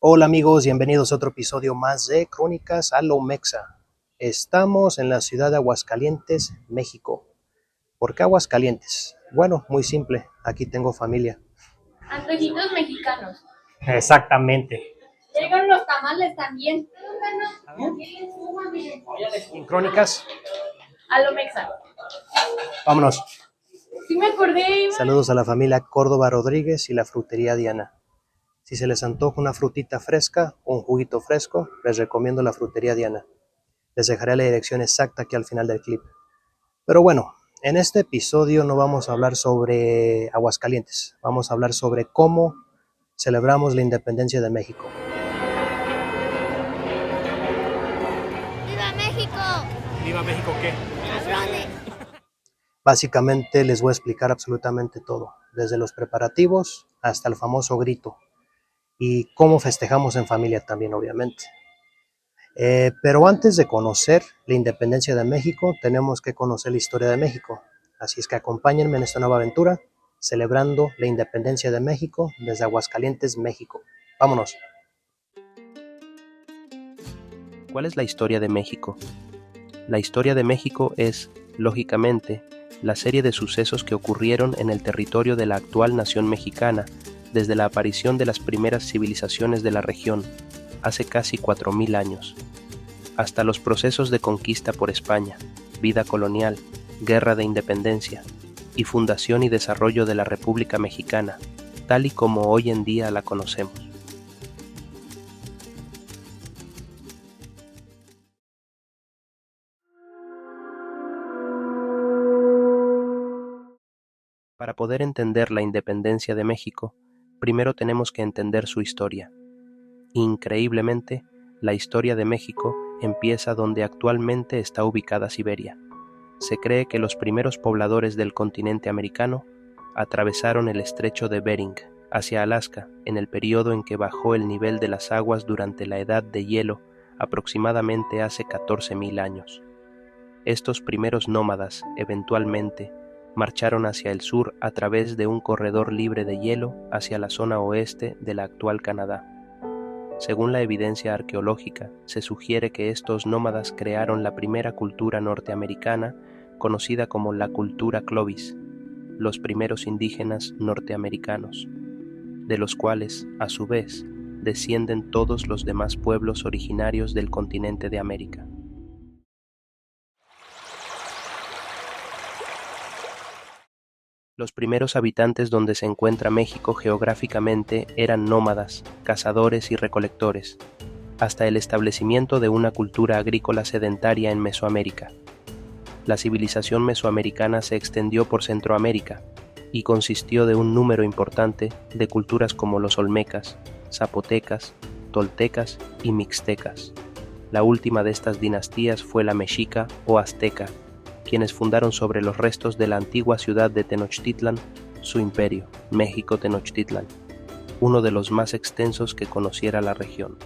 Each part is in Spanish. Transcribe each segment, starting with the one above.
Hola amigos, bienvenidos a otro episodio más de Crónicas a lo Mexa. Estamos en la ciudad de Aguascalientes, México. ¿Por qué Aguascalientes? Bueno, muy simple, aquí tengo familia. Antojitos mexicanos. Exactamente. Llegan los tamales también. En Crónicas, A lo mexa. vámonos. Sí me acordé, Iván. Saludos a la familia Córdoba Rodríguez y la frutería Diana. Si se les antoja una frutita fresca o un juguito fresco, les recomiendo la frutería Diana. Les dejaré la dirección exacta aquí al final del clip. Pero bueno, en este episodio no vamos a hablar sobre Aguascalientes, vamos a hablar sobre cómo celebramos la independencia de México. ¡Viva México! ¿Viva México qué? ¡Cabrones! Básicamente les voy a explicar absolutamente todo, desde los preparativos hasta el famoso grito y cómo festejamos en familia también, obviamente. Pero antes de conocer la independencia de México, tenemos que conocer la historia de México. Así es que acompáñenme en esta nueva aventura, celebrando la independencia de México desde Aguascalientes, México. Vámonos. ¿Cuál es la historia de México? La historia de México es, lógicamente, la serie de sucesos que ocurrieron en el territorio de la actual nación mexicana desde la aparición de las primeras civilizaciones de la región, hace casi 4000 años, hasta los procesos de conquista por España, vida colonial, guerra de independencia y fundación y desarrollo de la República Mexicana, tal y como hoy en día la conocemos. Para poder entender la independencia de México, primero tenemos que entender su historia. Increíblemente, la historia de México empieza donde actualmente está ubicada Siberia. Se cree que los primeros pobladores del continente americano atravesaron el estrecho de Bering hacia Alaska en el periodo en que bajó el nivel de las aguas durante la Edad de Hielo, aproximadamente hace 14.000 años. Estos primeros nómadas, eventualmente, marcharon hacia el sur a través de un corredor libre de hielo hacia la zona oeste de la actual Canadá. Según la evidencia arqueológica, se sugiere que estos nómadas crearon la primera cultura norteamericana, conocida como la cultura Clovis, los primeros indígenas norteamericanos, de los cuales, a su vez, descienden todos los demás pueblos originarios del continente de América. Los primeros habitantes donde se encuentra México geográficamente eran nómadas, cazadores y recolectores, hasta el establecimiento de una cultura agrícola sedentaria en Mesoamérica. La civilización mesoamericana se extendió por Centroamérica y consistió de un número importante de culturas como los olmecas, zapotecas, toltecas y mixtecas. La última de estas dinastías fue la mexica o azteca, quienes fundaron sobre los restos de la antigua ciudad de Tenochtitlan su imperio, México-Tenochtitlan, uno de los más extensos que conociera la región.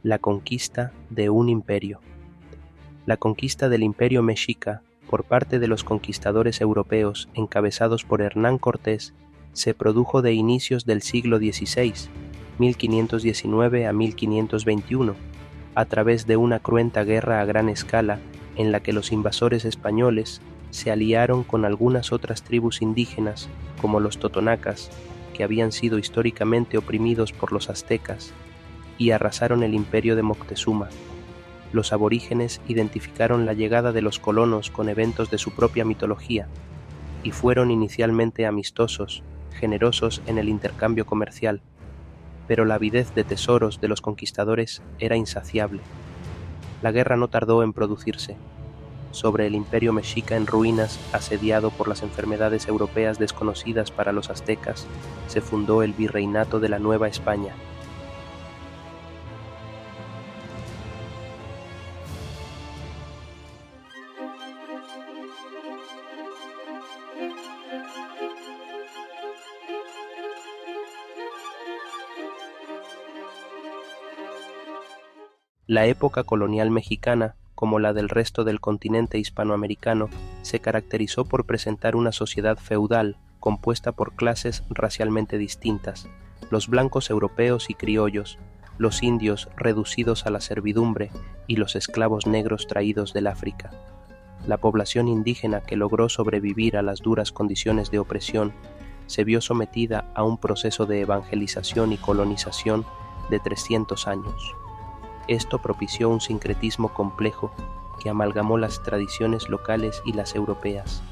La conquista de un imperio. La conquista del imperio mexica por parte de los conquistadores europeos encabezados por Hernán Cortés se produjo de inicios del siglo XVI, 1519 a 1521, a través de una cruenta guerra a gran escala en la que los invasores españoles se aliaron con algunas otras tribus indígenas como los totonacas, que habían sido históricamente oprimidos por los aztecas, y arrasaron el imperio de Moctezuma. Los aborígenes identificaron la llegada de los colonos con eventos de su propia mitología y fueron inicialmente amistosos, generosos en el intercambio comercial, pero la avidez de tesoros de los conquistadores era insaciable. La guerra no tardó en producirse. Sobre el imperio mexica en ruinas, asediado por las enfermedades europeas desconocidas para los aztecas, se fundó el virreinato de la Nueva España. La época colonial mexicana, como la del resto del continente hispanoamericano, se caracterizó por presentar una sociedad feudal compuesta por clases racialmente distintas, los blancos europeos y criollos, los indios reducidos a la servidumbre y los esclavos negros traídos del África. La población indígena que logró sobrevivir a las duras condiciones de opresión se vio sometida a un proceso de evangelización y colonización de 300 años. Esto propició un sincretismo complejo que amalgamó las tradiciones locales y las europeas,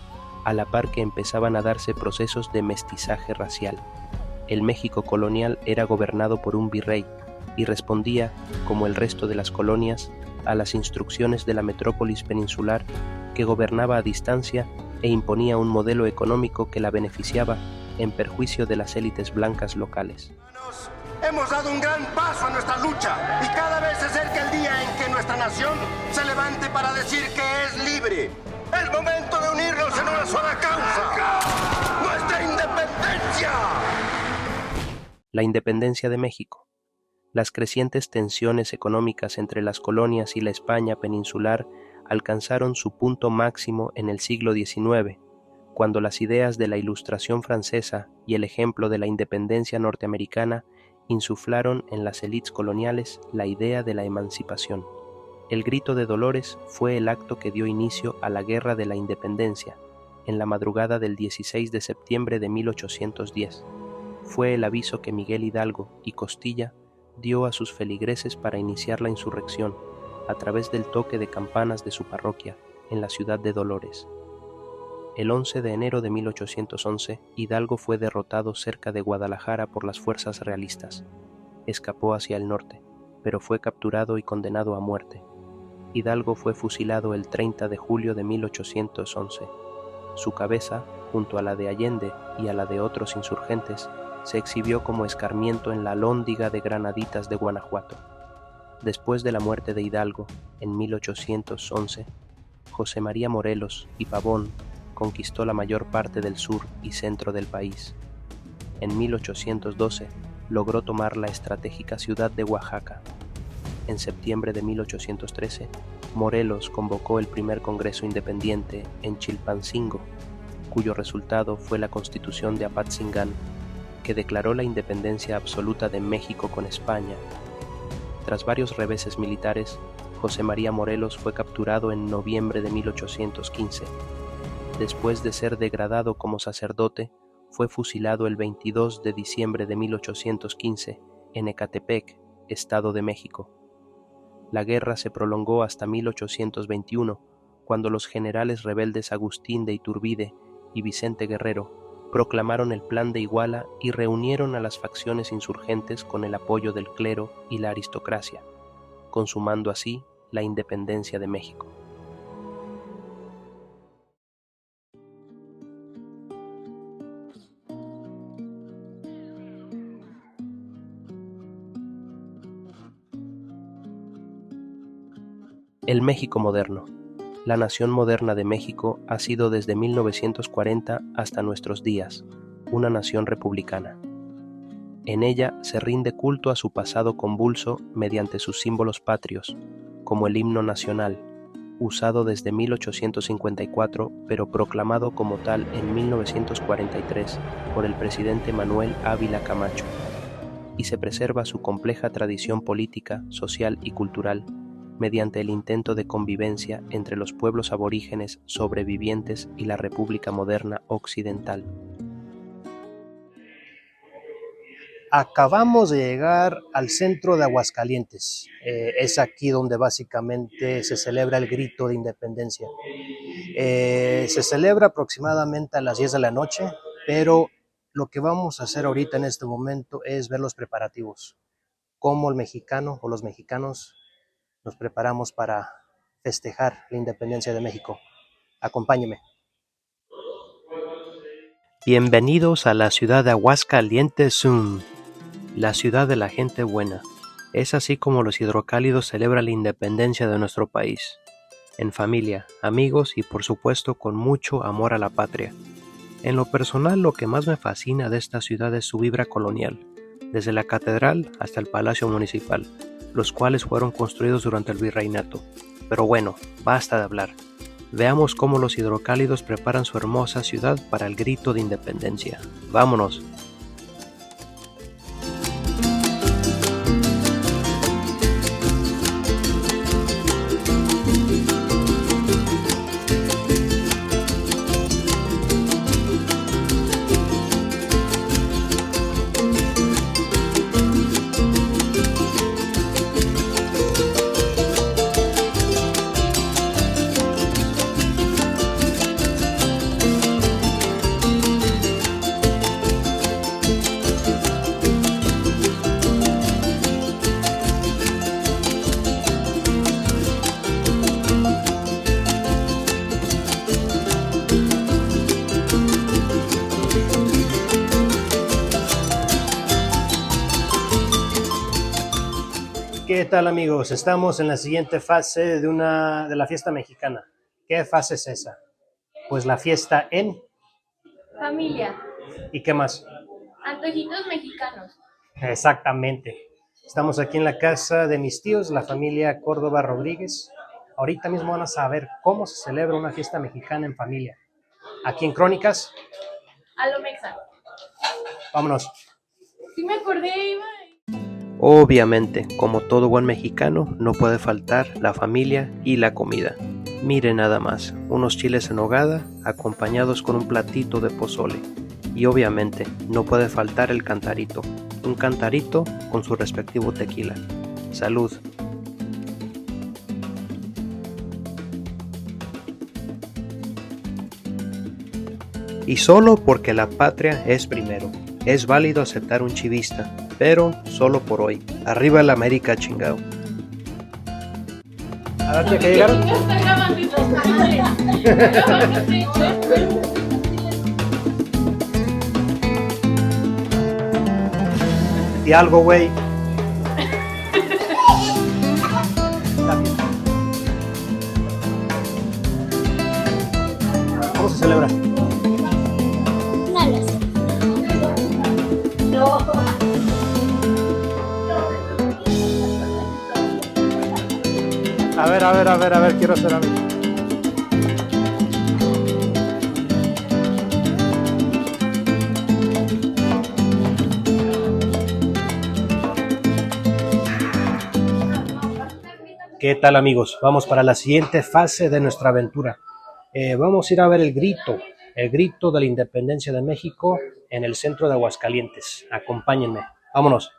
a la par que empezaban a darse procesos de mestizaje racial. El México colonial era gobernado por un virrey y respondía, como el resto de las colonias, a las instrucciones de la metrópolis peninsular que gobernaba a distancia e imponía un modelo económico que la beneficiaba en perjuicio de las élites blancas locales. Hemos dado un gran paso en nuestra lucha y cada vez se acerca el día en que nuestra nación se levante para decir que es libre. Es momento de unirnos en una sola causa: ¡nuestra independencia! La independencia de México. Las crecientes tensiones económicas entre las colonias y la España peninsular alcanzaron su punto máximo en el siglo XIX, cuando las ideas de la Ilustración francesa y el ejemplo de la independencia norteamericana insuflaron en las élites coloniales la idea de la emancipación. El Grito de Dolores fue el acto que dio inicio a la Guerra de la Independencia, en la madrugada del 16 de septiembre de 1810. Fue el aviso que Miguel Hidalgo y Costilla dio a sus feligreses para iniciar la insurrección a través del toque de campanas de su parroquia en la ciudad de Dolores. El 11 de enero de 1811, Hidalgo fue derrotado cerca de Guadalajara por las fuerzas realistas. Escapó hacia el norte, pero fue capturado y condenado a muerte. Hidalgo fue fusilado el 30 de julio de 1811. Su cabeza, junto a la de Allende y a la de otros insurgentes, se exhibió como escarmiento en la alhóndiga de Granaditas de Guanajuato. Después de la muerte de Hidalgo, en 1811, José María Morelos y Pavón conquistó la mayor parte del sur y centro del país. En 1812 logró tomar la estratégica ciudad de Oaxaca. En septiembre de 1813, Morelos convocó el primer Congreso Independiente en Chilpancingo, cuyo resultado fue la Constitución de Apatzingán, que declaró la independencia absoluta de México con España. Tras varios reveses militares, José María Morelos fue capturado en noviembre de 1815. Después de ser degradado como sacerdote, fue fusilado el 22 de diciembre de 1815 en Ecatepec, Estado de México. La guerra se prolongó hasta 1821, cuando los generales rebeldes Agustín de Iturbide y Vicente Guerrero proclamaron el Plan de Iguala y reunieron a las facciones insurgentes con el apoyo del clero y la aristocracia, consumando así la independencia de México. El México moderno. La nación moderna de México ha sido desde 1940 hasta nuestros días una nación republicana. En ella se rinde culto a su pasado convulso mediante sus símbolos patrios, como el himno nacional, usado desde 1854 pero proclamado como tal en 1943 por el presidente Manuel Ávila Camacho, y se preserva su compleja tradición política, social y cultural, mediante el intento de convivencia entre los pueblos aborígenes sobrevivientes y la República Moderna Occidental. Acabamos de llegar al centro de Aguascalientes. Es aquí donde básicamente se celebra el grito de independencia. Se celebra aproximadamente a las 10 de la noche, pero lo que vamos a hacer ahorita en este momento es ver los preparativos. Cómo el mexicano o los mexicanos nos preparamos para festejar la independencia de México. Acompáñeme. Bienvenidos a la ciudad de Aguascalientes, la ciudad de la gente buena. Es así como los hidrocálidos celebran la independencia de nuestro país. En familia, amigos y por supuesto con mucho amor a la patria. En lo personal, lo que más me fascina de esta ciudad es su vibra colonial, desde la catedral hasta el Palacio Municipal. los cuales fueron construidos durante el virreinato. Pero bueno, basta de hablar. Veamos cómo los hidrocálidos preparan su hermosa ciudad para el grito de independencia. ¡Vámonos! ¿Qué tal, amigos? Estamos en la siguiente fase de la fiesta mexicana. ¿Qué fase es esa? Pues la fiesta en... Familia. ¿Y qué más? Antojitos mexicanos. Exactamente. Estamos aquí en la casa de mis tíos, la familia Córdoba Rodríguez. Ahorita mismo van a saber cómo se celebra una fiesta mexicana en familia. Aquí en Crónicas. A lo mexa. Vámonos. Sí me acordé, iba. Obviamente, como todo buen mexicano, no puede faltar la familia y la comida. Mire nada más, unos chiles en nogada acompañados con un platito de pozole. Y obviamente, no puede faltar el cantarito. Un cantarito con su respectivo tequila. ¡Salud! Y solo porque la patria es primero, es válido aceptar un chivista, pero solo por hoy. Arriba la América, chingao. A ver, ¿qué llegaron? Está grabando y todo. Madre. Y algo, güey. ¿Cómo se celebra? No lo sé. No. A ver, quiero hacer algo. ¿Qué tal, amigos? Vamos para la siguiente fase de nuestra aventura. Vamos a ir a ver el grito de la independencia de México en el centro de Aguascalientes. Acompáñenme, vámonos.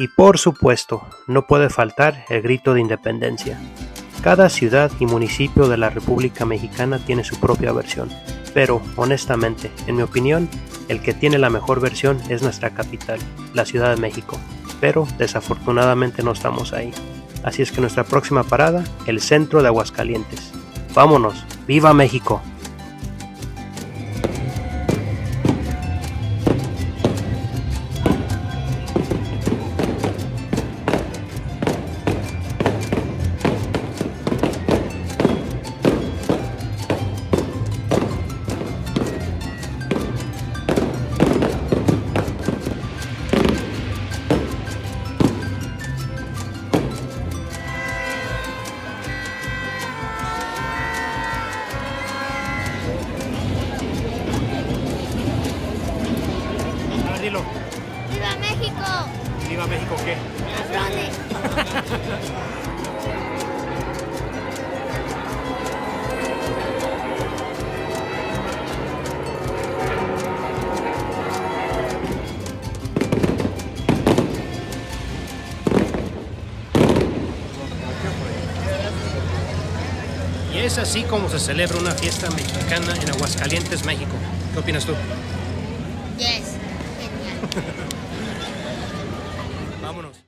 Y por supuesto, no puede faltar el grito de independencia. Cada ciudad y municipio de la República Mexicana tiene su propia versión, pero honestamente, en mi opinión, el que tiene la mejor versión es nuestra capital, la Ciudad de México, pero desafortunadamente no estamos ahí. Así es que nuestra próxima parada, el centro de Aguascalientes. ¡Vámonos! ¡Viva México! A ver, dilo. ¡Viva México! ¿Viva México qué? ¡Cabrones! Y es así como se celebra una fiesta mexicana en Aguascalientes, México. ¿Qué opinas tú? Yes. Genial. Vámonos.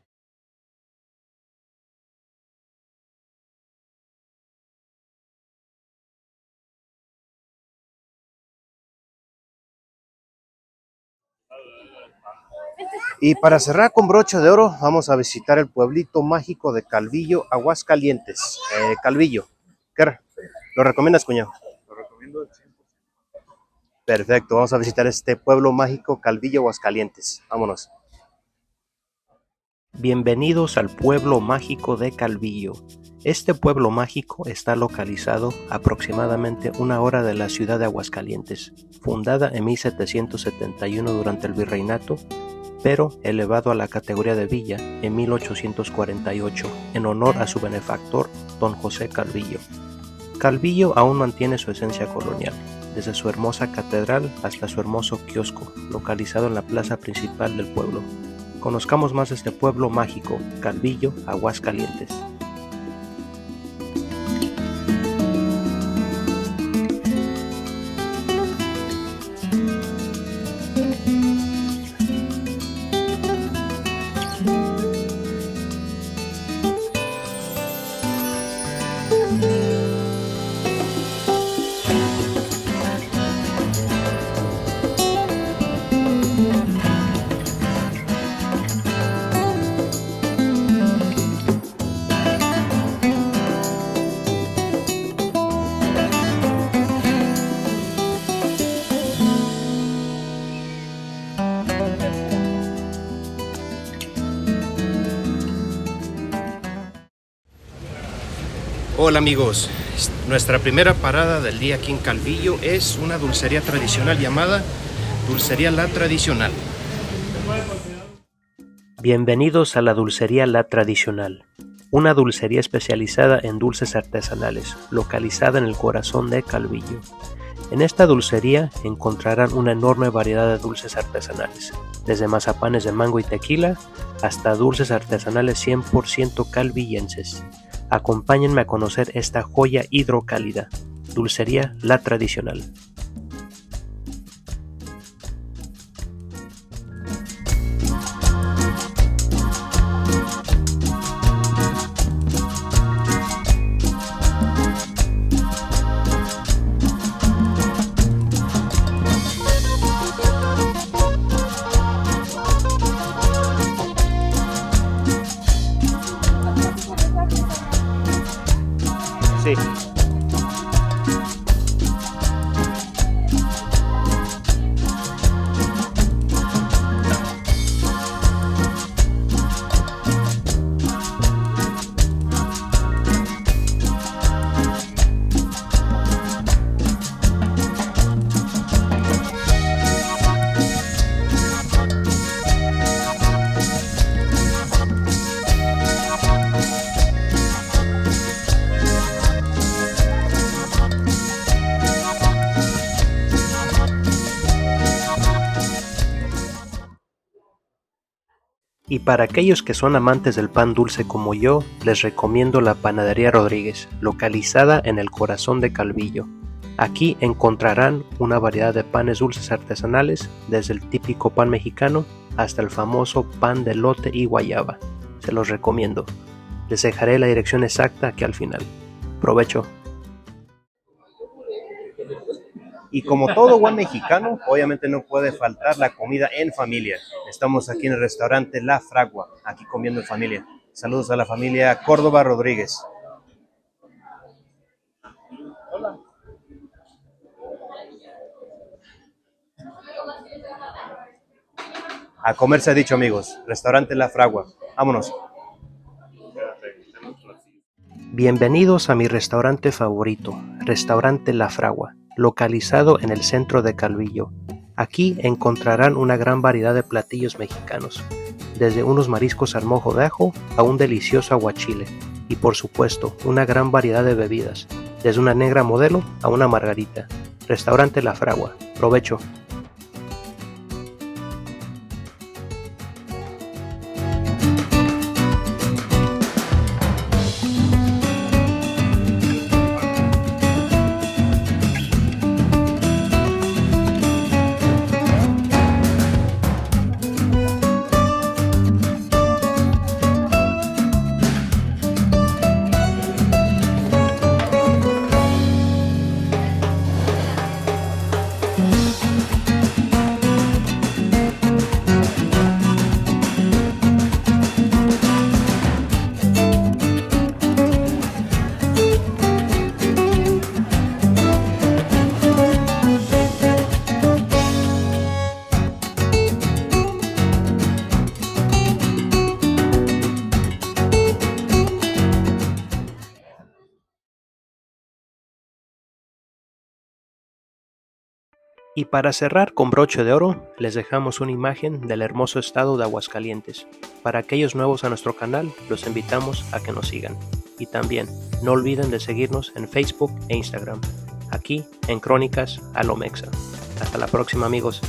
Y para cerrar con broche de oro, vamos a visitar el pueblito mágico de Calvillo, Aguascalientes. Calvillo, ¿lo recomiendas, cuñado? Lo recomiendo al 100%. Perfecto, vamos a visitar este pueblo mágico Calvillo, Aguascalientes. Vámonos. Bienvenidos al pueblo mágico de Calvillo. Este pueblo mágico está localizado aproximadamente 1 hora de la ciudad de Aguascalientes, fundada en 1771 durante el virreinato, pero elevado a la categoría de villa en 1848 en honor a su benefactor, don José Calvillo. Calvillo aún mantiene su esencia colonial, desde su hermosa catedral hasta su hermoso kiosco, localizado en la plaza principal del pueblo. Conozcamos más de este pueblo mágico, Calvillo, Aguascalientes. Hola amigos, nuestra primera parada del día aquí en Calvillo es una dulcería tradicional llamada Dulcería La Tradicional. Bienvenidos a la Dulcería La Tradicional, una dulcería especializada en dulces artesanales, localizada en el corazón de Calvillo. En esta dulcería encontrarán una enorme variedad de dulces artesanales, desde mazapanes de mango y tequila hasta dulces artesanales 100% calvillenses. Acompáñenme a conocer esta joya hidrocálida, Dulcería La Tradicional. Sí. Y para aquellos que son amantes del pan dulce como yo, les recomiendo la Panadería Rodríguez, localizada en el corazón de Calvillo. Aquí encontrarán una variedad de panes dulces artesanales, desde el típico pan mexicano hasta el famoso pan de elote y guayaba. Se los recomiendo. Les dejaré la dirección exacta aquí al final. ¡Provecho! Y como todo buen mexicano, obviamente no puede faltar la comida en familia. Estamos aquí en el restaurante La Fragua, aquí comiendo en familia. Saludos a la familia Córdoba Rodríguez. Hola. A comer se ha dicho, amigos. Restaurante La Fragua. Vámonos. Bienvenidos a mi restaurante favorito, Restaurante La Fragua, localizado en el centro de Calvillo. Aquí encontrarán una gran variedad de platillos mexicanos, desde unos mariscos al mojo de ajo a un delicioso aguachile, y por supuesto una gran variedad de bebidas, desde una negra modelo a una margarita. Restaurante La Fragua. Provecho. Y para cerrar con broche de oro, les dejamos una imagen del hermoso estado de Aguascalientes. Para aquellos nuevos a nuestro canal, los invitamos a que nos sigan. Y también, no olviden de seguirnos en Facebook e Instagram, aquí en Crónicas Alomexa. Hasta la próxima, amigos.